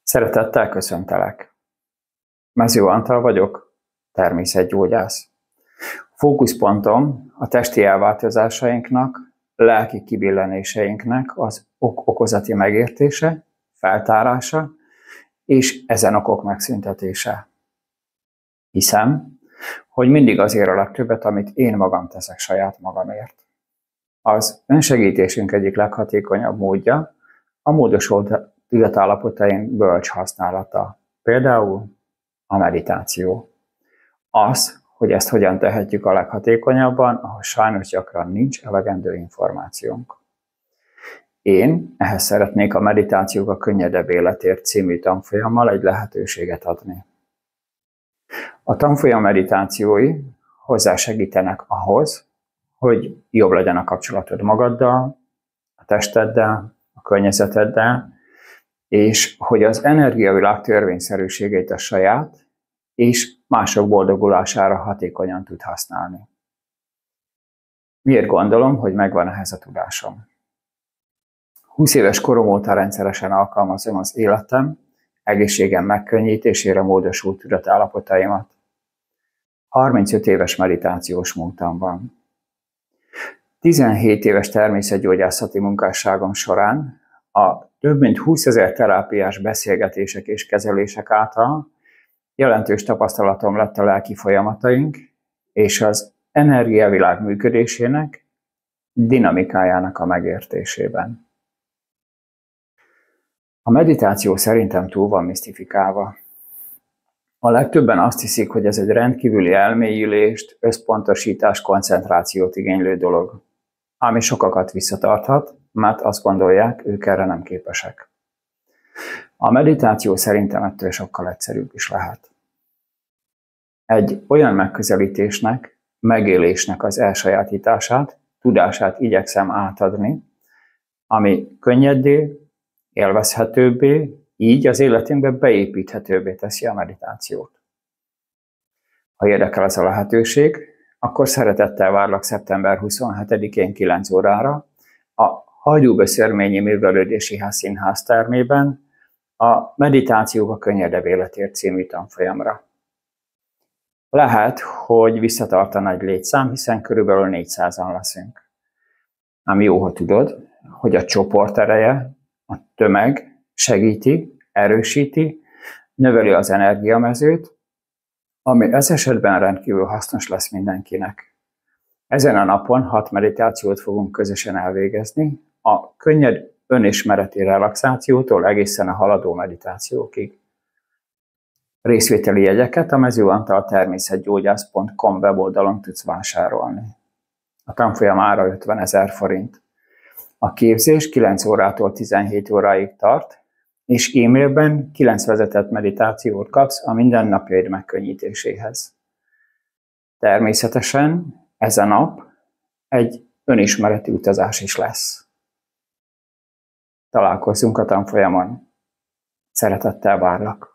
Szeretettel köszöntelek. Mező Antal vagyok, természetgyógyász. Fókuszpontom a testi elváltozásainknak, lelki kibillenéseinknek az ok-okozati megértése, feltárása és ezen okok megszüntetése. Hiszem, hogy mindig azért a legtöbbet, amit én magam teszek saját magamért. Az önsegítésünk egyik leghatékonyabb módja a módosult tudatállapotaink bölcs használata, például a meditáció. Az, hogy ezt hogyan tehetjük a leghatékonyabban, ahhoz sajnos gyakran nincs elegendő információnk. Én ehhez szeretnék a Meditációk a könnyedebb életért című tanfolyammal egy lehetőséget adni. A tanfolyam meditációi hozzásegítenek ahhoz, hogy jobb legyen a kapcsolatod magaddal, a testeddel, a környezeteddel, és hogy az energiavilág törvényszerűségeit a saját és mások boldogulására hatékonyan tud használni. Miért gondolom, hogy megvan ehhez a tudásom? 20 éves korom óta rendszeresen alkalmazom az életem, egészségem megkönnyítésére módosult tudatállapotaimat. 35 éves meditációs múltam van. 17 éves természetgyógyászati munkásságom során a több mint 20 000 terápiás beszélgetések és kezelések által jelentős tapasztalatom lett a lelki folyamataink és az energiavilág működésének, dinamikájának a megértésében. A meditáció szerintem túl van misztifikálva. A legtöbben azt hiszik, hogy ez egy rendkívüli elmélyülést, összpontosítás, koncentrációt igénylő dolog, ami sokakat visszatarthat, mert azt gondolják, ők erre nem képesek. A meditáció szerintem ettől sokkal egyszerűbb is lehet. Egy olyan megközelítésnek, megélésnek az elsajátítását, tudását igyekszem átadni, ami könnyedé, élvezhetőbbé, így az életünkbe beépíthetőbbé teszi a meditációt. Ha érdekel ez a lehetőség, akkor szeretettel várlak szeptember 27-én 9 órára a Hajdúböszörményi Művelődési Ház Színház termében a Meditációk a könnyedebb életért című tanfolyamra. Lehet, hogy visszatartan egy létszám, hiszen körülbelül 400-an leszünk. Ám jó, ha tudod, hogy a csoport ereje, a tömeg segíti, erősíti, növeli az energiamezőt, ami ez esetben rendkívül hasznos lesz mindenkinek. Ezen a napon 6 meditációt fogunk közösen elvégezni, a könnyed önismereti relaxációtól egészen a haladó meditációkig. Részvételi jegyeket a mezőantaltermészetgyógyász.com weboldalon tudsz vásárolni. A tanfolyam ára 50 000 forint. A képzés 9 órától 17 óráig tart, és e-mailben 9 vezetett meditációt kapsz a mindennapjaid megkönnyítéséhez. Természetesen ez a nap egy önismereti utazás is lesz. Találkozzunk a tanfolyamon. Szeretettel várlak!